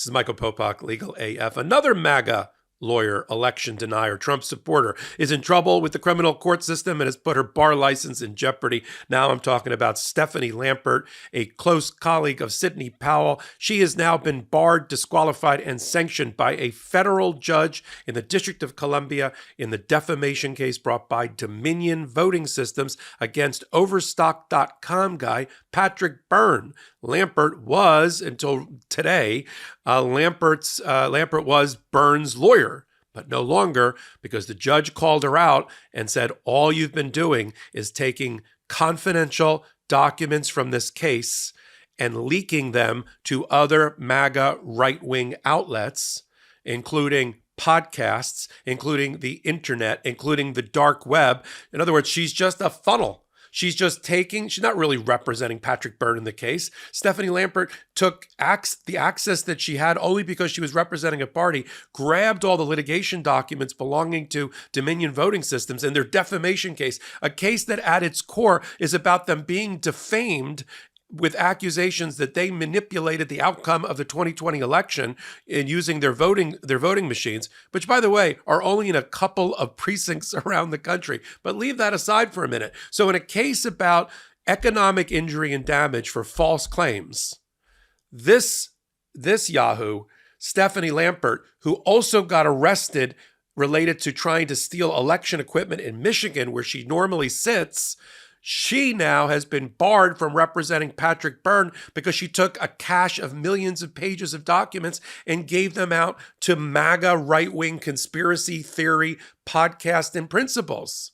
This is Michael Popak, Legal AF. Another MAGA lawyer, election denier, Trump supporter, is in trouble with the criminal court system and has put her bar license in jeopardy. Now I'm talking about Stephanie Lampert, a close colleague of Sidney Powell. She has now been barred, disqualified, and sanctioned by a federal judge in the District of Columbia in the defamation case brought by Dominion Voting Systems against Overstock.com guy Patrick Byrne. Lampert was, until today, Lampert was Byrne's lawyer, but no longer, because the judge called her out and said, all you've been doing is taking confidential documents from this case and leaking them to other MAGA right-wing outlets, including podcasts, including the internet, including the dark web. In other words, she's just a funnel. She's not really representing Patrick Byrne in the case. Stephanie Lampert took the access that she had only because she was representing a party, grabbed all the litigation documents belonging to Dominion Voting Systems in their defamation case, a case that at its core is about them being defamed with accusations that they manipulated the outcome of the 2020 election in using their voting machines, which, by the way, are only in a couple of precincts around the country. But leave that aside for a minute. So in a case about economic injury and damage for false claims, this Yahoo, Stephanie Lampert, who also got arrested related to trying to steal election equipment in Michigan, where she normally sits, she now has been barred from representing Patrick Byrne because she took a cache of millions of pages of documents and gave them out to MAGA right-wing conspiracy theory podcast and principles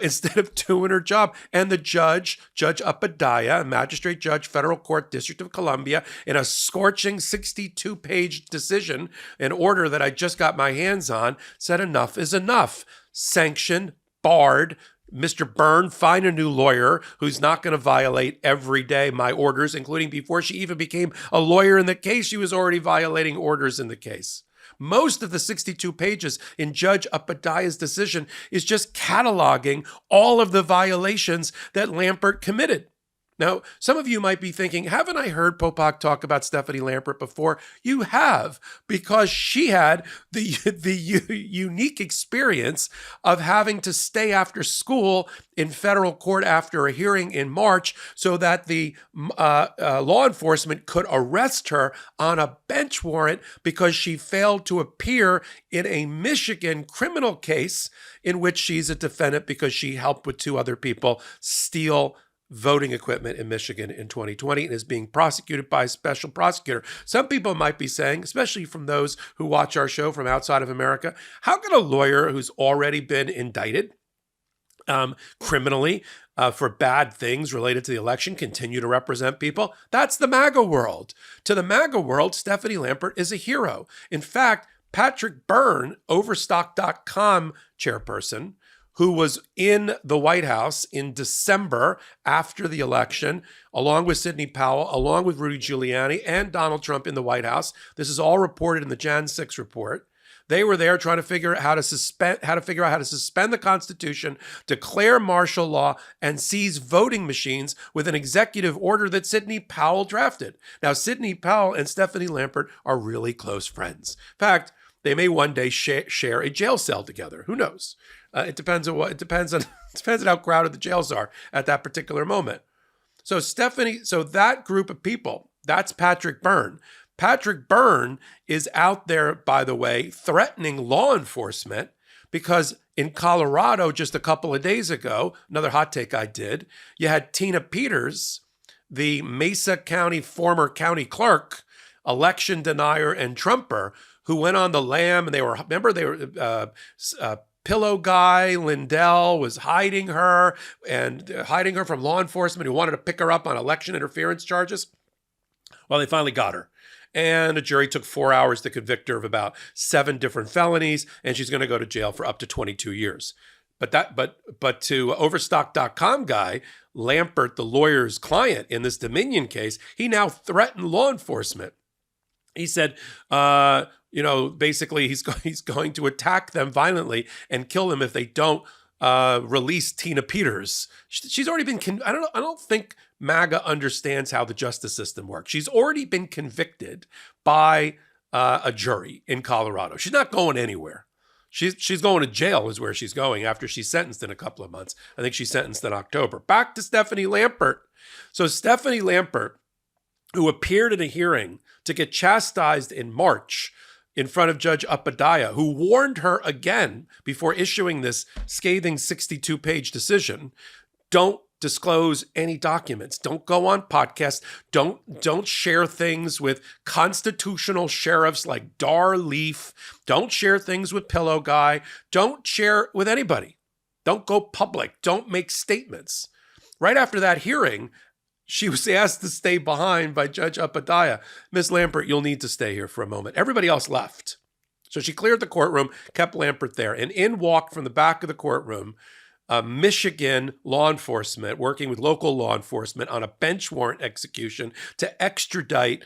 instead of doing her job. And the Judge Upadhyaya, a magistrate judge, federal court, District of Columbia, in a scorching 62-page decision, an order that I just got my hands on, said enough is enough. Sanctioned, barred, Mr. Byrne, find a new lawyer who's not going to violate every day my orders, including before she even became a lawyer in the case, she was already violating orders in the case. Most of the 62 pages in Judge Upadhyaya's decision is just cataloging all of the violations that Lampert committed. Now, some of you might be thinking, haven't I heard Popak talk about Stephanie Lampert before? You have, because she had the unique experience of having to stay after school in federal court after a hearing in March so that the law enforcement could arrest her on a bench warrant because she failed to appear in a Michigan criminal case in which she's a defendant because she helped with two other people steal voting equipment in Michigan in 2020 and is being prosecuted by a special prosecutor. Some people might be saying, especially from those who watch our show from outside of America, how can a lawyer who's already been indicted criminally for bad things related to the election continue to represent people? That's the MAGA world. To the MAGA world, Stephanie Lampert is a hero. In fact, Patrick Byrne, Overstock.com chairperson, who was in the White House in December after the election, along with Sidney Powell, along with Rudy Giuliani and Donald Trump in the White House. This is all reported in the Jan 6 report. They were there trying to figure out how to suspend the Constitution, declare martial law, and seize voting machines with an executive order that Sidney Powell drafted. Now, Sidney Powell and Stephanie Lampert are really close friends. In fact, they may one day share a jail cell together. Who knows? It depends on how crowded the jails are at that particular moment. So that group of people, that's Patrick Byrne. Patrick Byrne is out there, by the way, threatening law enforcement because in Colorado just a couple of days ago, another hot take I did, you had Tina Peters, the Mesa County former county clerk, election denier and Trumper, who went on the lam and Pillow Guy Lindell was hiding her from law enforcement who wanted to pick her up on election interference charges. Well, they finally got her. And a jury took 4 hours to convict her of about 7 different felonies, and she's going to go to jail for up to 22 years. But to Overstock.com guy, Lampert, the lawyer's client in this Dominion case, he now threatened law enforcement. He said, basically he's going to attack them violently and kill them if they don't release Tina Peters. She's already been. I don't think MAGA understands how the justice system works. She's already been convicted by a jury in Colorado. She's not going anywhere. She's going to jail is where she's going after she's sentenced in a couple of months. I think she's sentenced in October. Back to Stephanie Lampert. So Stephanie Lampert, who appeared at a hearing to get chastised in March in front of Judge Upadhyaya, who warned her again before issuing this scathing 62-page decision, don't disclose any documents. Don't go on podcasts. Don't share things with constitutional sheriffs like Dar Leaf. Don't share things with Pillow Guy. Don't share with anybody. Don't go public. Don't make statements. Right after that hearing, she was asked to stay behind by Judge Upadhyaya. Miss Lampert, you'll need to stay here for a moment. Everybody else left. So she cleared the courtroom, kept Lampert there, and in walked from the back of the courtroom Michigan law enforcement working with local law enforcement on a bench warrant execution to extradite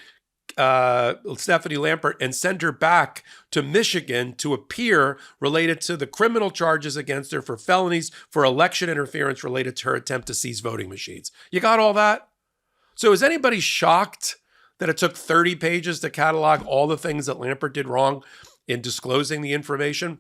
Stephanie Lampert and send her back to Michigan to appear related to the criminal charges against her for felonies for election interference related to her attempt to seize voting machines. You got all that? So is anybody shocked that it took 30 pages to catalog all the things that Lampert did wrong in disclosing the information?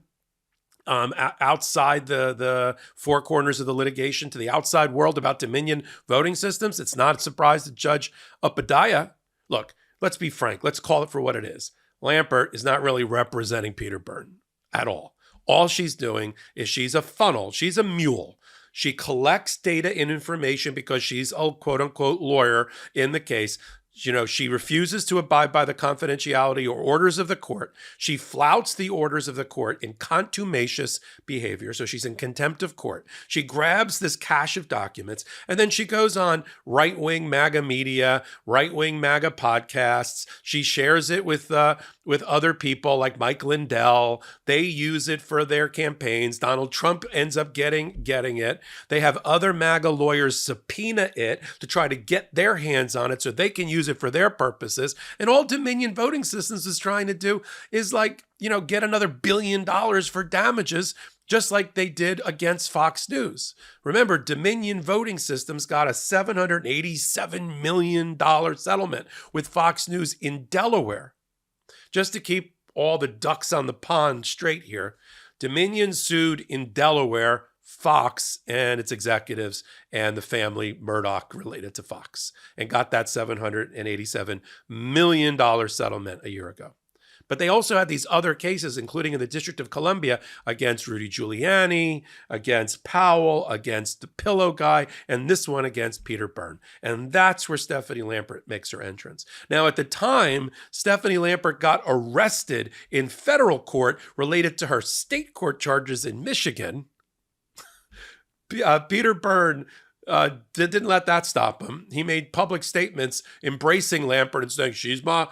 Outside the four corners of the litigation to the outside world about Dominion voting systems? It's not a surprise to Judge Upadhyaya. Look, let's be frank. Let's call it for what it is. Lampert is not really representing Peter Byrne at all. All she's doing is she's a funnel. She's a mule. She collects data and information because she's a quote-unquote lawyer in the case. You know, she refuses to abide by the confidentiality or orders of the court. She flouts the orders of the court in contumacious behavior. So she's in contempt of court. She grabs this cache of documents, and then she goes on right-wing MAGA media, right-wing MAGA podcasts. She shares it with other people like Mike Lindell. They use it for their campaigns. Donald Trump ends up getting it. They have other MAGA lawyers subpoena it to try to get their hands on it so they can use it for their purposes. And all Dominion Voting Systems is trying to do is get another $1 billion for damages, just like they did against Fox News. Remember, Dominion Voting Systems got a $787 million settlement with Fox News in Delaware. Just to keep all the ducks on the pond straight here, Dominion sued in Delaware Fox and its executives and the family Murdoch related to Fox and got that $787 million settlement a year ago. But they also had these other cases, including in the District of Columbia, against Rudy Giuliani, against Powell, against the Pillow Guy, and this one against Peter Byrne. And that's where Stephanie Lampert makes her entrance. Now, at the time, Stephanie Lampert got arrested in federal court related to her state court charges in Michigan. Peter Byrne didn't let that stop him. He made public statements embracing Lampert and saying, she's my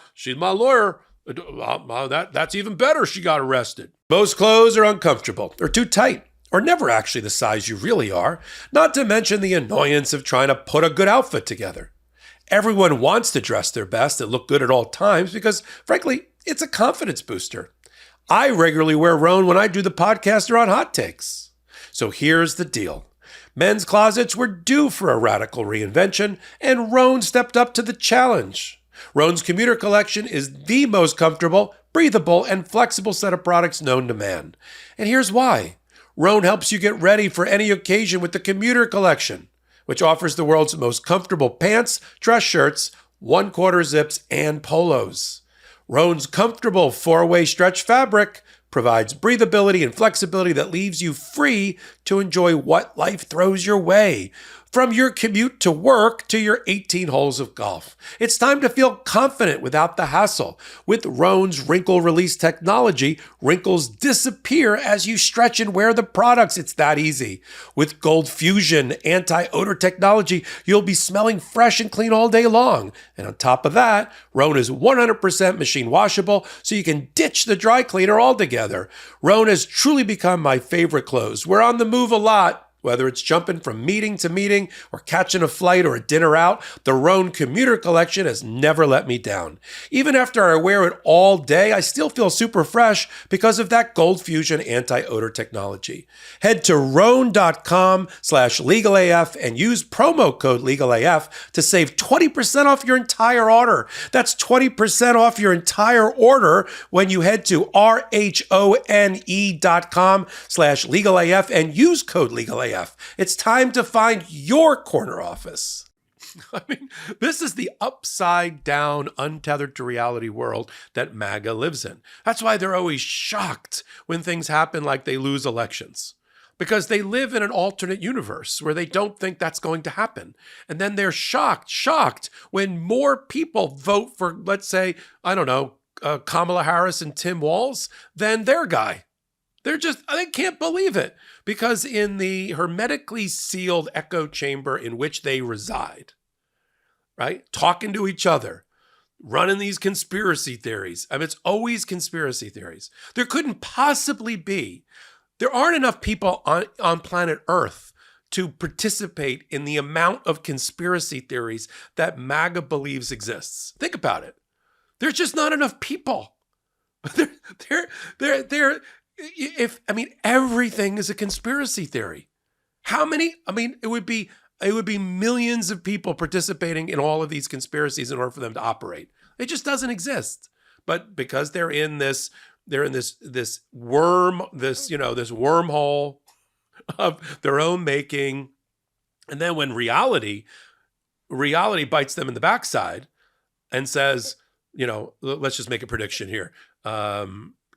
lawyer. That's even better. She got arrested. Most clothes are uncomfortable or too tight or never actually the size you really are, not to mention the annoyance of trying to put a good outfit together. Everyone wants to dress their best and look good at all times because, frankly, it's a confidence booster. I regularly wear Rhone when I do the podcast or on Hot Takes. So here's the deal. Men's closets were due for a radical reinvention, and Rhone stepped up to the challenge. Rhone's commuter collection is the most comfortable, breathable, and flexible set of products known to man. And here's why. Rhone helps you get ready for any occasion with the commuter collection, which offers the world's most comfortable pants, dress shirts, 1/4 zips, and polos. Rhone's comfortable 4-way stretch fabric provides breathability and flexibility that leaves you free to enjoy what life throws your way. From your commute to work to your 18 holes of golf. It's time to feel confident without the hassle. With Rhone's wrinkle release technology, wrinkles disappear as you stretch and wear the products. It's that easy. With Gold Fusion anti-odor technology, you'll be smelling fresh and clean all day long. And on top of that, Rhone is 100% machine washable, so you can ditch the dry cleaner altogether. Rhone has truly become my favorite clothes. We're on the move a lot. Whether it's jumping from meeting to meeting or catching a flight or a dinner out, the Rhone commuter collection has never let me down. Even after I wear it all day, I still feel super fresh because of that Gold Fusion anti-odor technology. Head to Rhone.com/legalAF and use promo code legalAF to save 20% off your entire order. That's 20% off your entire order when you head to RHONE.com/legalAF and use code legalAF. It's time to find your corner office. I mean, this is the upside down, untethered to reality world that MAGA lives in. That's why they're always shocked when things happen like they lose elections, because they live in an alternate universe where they don't think that's going to happen. And then they're shocked when more people vote for, let's say, I don't know, Kamala Harris and Tim Walz than their guy. They can't believe it, because in the hermetically sealed echo chamber in which they reside, right, talking to each other, running these conspiracy theories. I mean, it's always conspiracy theories. There aren't enough people on planet Earth to participate in the amount of conspiracy theories that MAGA believes exists. Think about it. There's just not enough people. Everything is a conspiracy theory. How many? I mean, it would be millions of people participating in all of these conspiracies in order for them to operate. It just doesn't exist. But because they're in this wormhole of their own making, and then when reality bites them in the backside and says, let's just make a prediction here.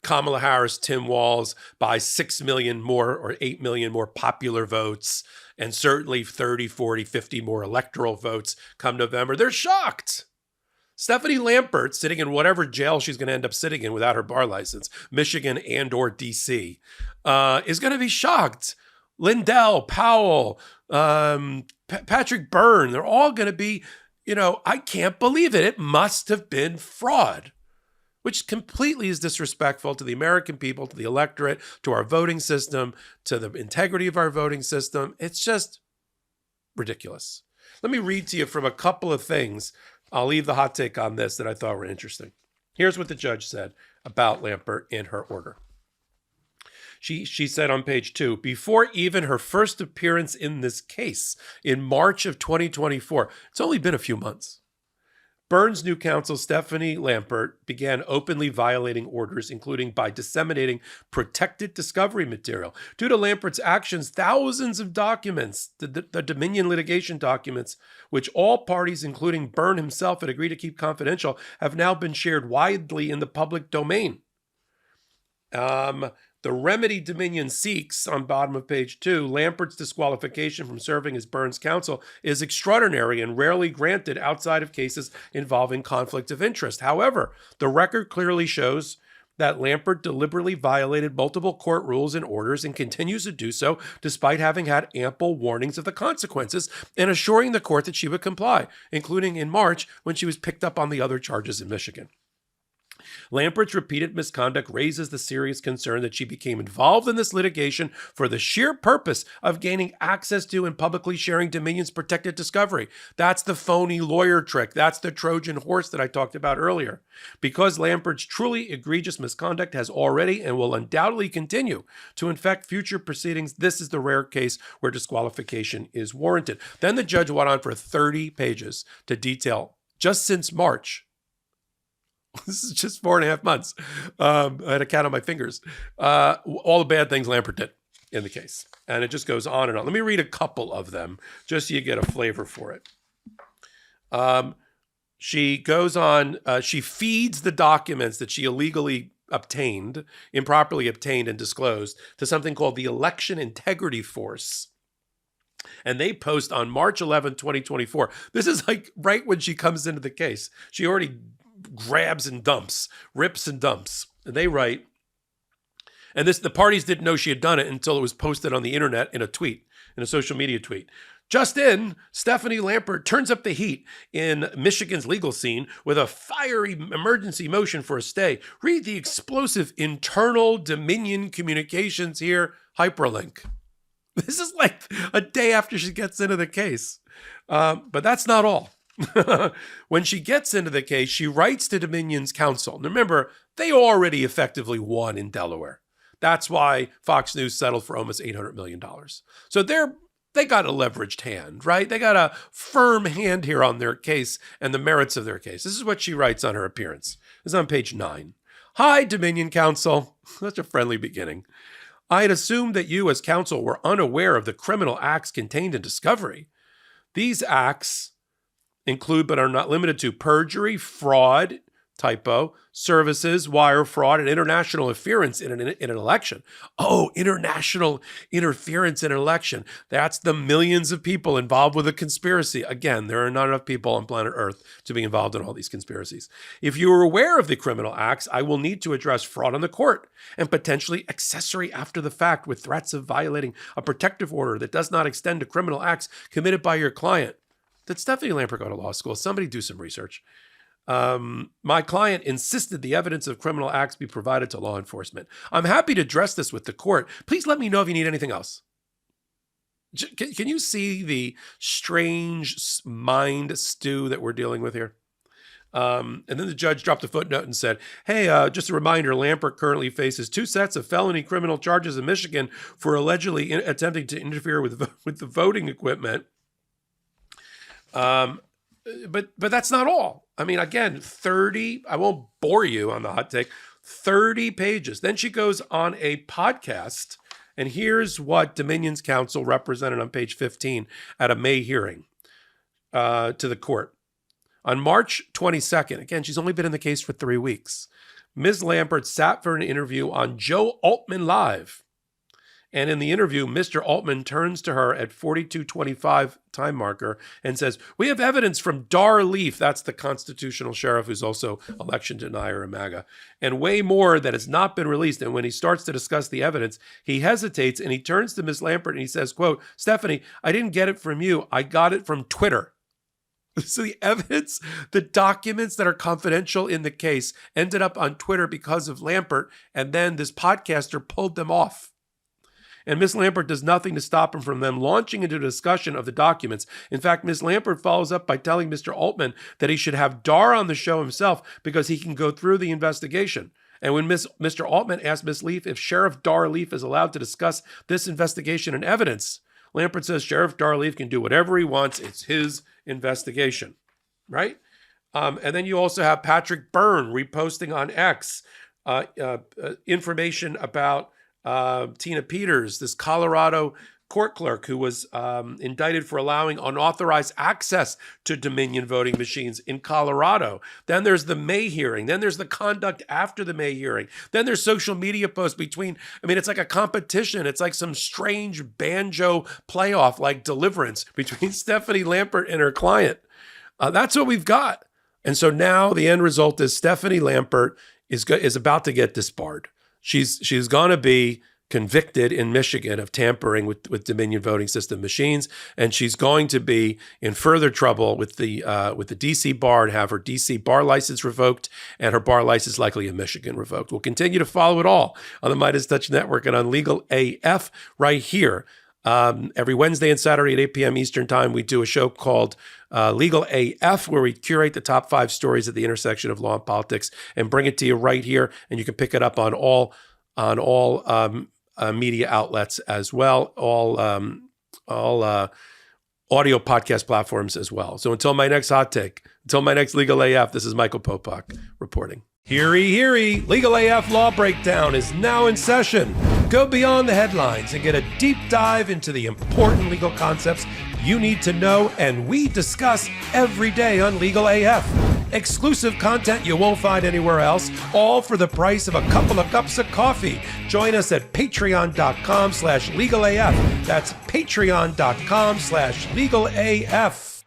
Kamala Harris, Tim Walz by 6 million more or 8 million more popular votes, and certainly 30, 40, 50 more electoral votes come November. They're shocked. Stephanie Lampert, sitting in whatever jail she's going to end up sitting in without her bar license, Michigan and or DC, is going to be shocked. Lindell, Powell, Patrick Byrne, they're all going to be, I can't believe it. It must have been fraud, which completely is disrespectful to the American people, to the electorate, to our voting system, to the integrity of our voting system. It's just ridiculous. Let me read to you from a couple of things. I'll leave the hot take on this that I thought were interesting. Here's what the judge said about Lampert in her order. She said on page 2, before even her first appearance in this case in March of 2024, it's only been a few months, Byrne's new counsel, Stephanie Lampert, began openly violating orders, including by disseminating protected discovery material. Due to Lampert's actions, thousands of documents, the Dominion litigation documents, which all parties, including Byrne himself, had agreed to keep confidential, have now been shared widely in the public domain. The remedy Dominion seeks, on bottom of page 2, Lampert's disqualification from serving as Byrne's counsel is extraordinary and rarely granted outside of cases involving conflict of interest. However, the record clearly shows that Lampert deliberately violated multiple court rules and orders and continues to do so despite having had ample warnings of the consequences and assuring the court that she would comply, including in March when she was picked up on the other charges in Michigan. Lampert's repeated misconduct raises the serious concern that she became involved in this litigation for the sheer purpose of gaining access to and publicly sharing Dominion's protected discovery. That's the phony lawyer trick. That's the Trojan horse that I talked about earlier. Because Lampert's truly egregious misconduct has already and will undoubtedly continue to infect future proceedings, this is the rare case where disqualification is warranted. Then the judge went on for 30 pages to detail, just since March, this is just 4.5 months. I had a count on my fingers. All the bad things Lampert did in the case. And it just goes on and on. Let me read a couple of them just so you get a flavor for it. She goes on, she feeds the documents that she illegally obtained, improperly obtained and disclosed to something called the Election Integrity Force. And they post on March 11, 2024. This is like right when she comes into the case. She already grabs and dumps, rips and dumps. And they write, and the parties didn't know she had done it until it was posted on the internet in a tweet, in a social media tweet. Just in, Stephanie Lampert turns up the heat in Michigan's legal scene with a fiery emergency motion for a stay. Read the explosive internal Dominion communications here, hyperlink. This is like a day after she gets into the case. But that's not all. When she gets into the case, she writes to Dominion's counsel. Now remember, they already effectively won in Delaware. That's why Fox News settled for almost $800 million. So they got a leveraged hand, right? They got a firm hand here on their case and the merits of their case. This is what she writes on her appearance. This is on page 9. Hi, Dominion counsel. Such a friendly beginning. I had assumed that you as counsel were unaware of the criminal acts contained in discovery. These acts include but are not limited to perjury, fraud, typo, services, wire fraud, and international interference in an election. Oh, international interference in an election. That's the millions of people involved with a conspiracy. Again, there are not enough people on planet Earth to be involved in all these conspiracies. If you are aware of the criminal acts, I will need to address fraud on the court and potentially accessory after the fact with threats of violating a protective order that does not extend to criminal acts committed by your client. Did Stephanie Lampert go to law school? Somebody do some research. My client insisted the evidence of criminal acts be provided to law enforcement. I'm happy to address this with the court. Please let me know if you need anything else. Can you see the strange mind stew that we're dealing with here? And then the judge dropped a footnote and said, hey, just a reminder, Lampert currently faces 2 sets of felony criminal charges in Michigan for allegedly attempting to interfere with the voting equipment. But that's not all. I mean, again, 30, I won't bore you on the hot take, 30 pages. Then she goes on a podcast, and here's what Dominion's counsel represented on page 15 at a May hearing to the court. On March 22nd, again, she's only been in the case for 3 weeks, Ms. Lampert sat for an interview on Joe Altman Live. And in the interview, Mr. Altman turns to her at 42:25 time marker and says, we have evidence from Dar Leaf, that's the constitutional sheriff who's also election denier in Maga, and way more that has not been released. And when he starts to discuss the evidence, he hesitates and he turns to Ms. Lampert and he says, quote, Stephanie, I didn't get it from you. I got it from Twitter. So the evidence, the documents that are confidential in the case ended up on Twitter because of Lampert, and then this podcaster pulled them off. And Ms. Lampert does nothing to stop him from them launching into a discussion of the documents. In fact, Ms. Lampert follows up by telling Mr. Altman that he should have Dar on the show himself because he can go through the investigation. And when Mr. Altman asked Ms. Leaf if Sheriff Dar Leaf is allowed to discuss this investigation and evidence, Lampert says Sheriff Dar Leaf can do whatever he wants. It's his investigation, right? And then you also have Patrick Byrne reposting on X information about Tina Peters, this Colorado court clerk who was indicted for allowing unauthorized access to Dominion voting machines in Colorado. Then there's the May hearing. Then there's the conduct after the May hearing. Then there's social media posts between, it's like a competition. It's like some strange banjo playoff like Deliverance between Stephanie Lampert and her client. That's what we've got. And so now the end result is Stephanie Lampert is about to get disbarred. She's going to be convicted in Michigan of tampering with Dominion voting system machines, and she's going to be in further trouble with the DC bar and have her DC bar license revoked and her bar license likely in Michigan revoked. We'll continue to follow it all on the MeidasTouch Network and on Legal AF right here. Every Wednesday and Saturday at 8 p.m. Eastern Time, we do a show called Legal AF, where we curate the top 5 stories at the intersection of law and politics and bring it to you right here. And you can pick it up on all media outlets as well, all audio podcast platforms as well. So until my next hot take, until my next Legal AF, this is Michael Popak reporting. Heary, heary, Legal AF Law Breakdown is now in session. Go beyond the headlines and get a deep dive into the important legal concepts you need to know and we discuss every day on Legal AF. Exclusive content you won't find anywhere else, all for the price of a couple of cups of coffee. Join us at patreon.com/legalaf. That's patreon.com/legalaf.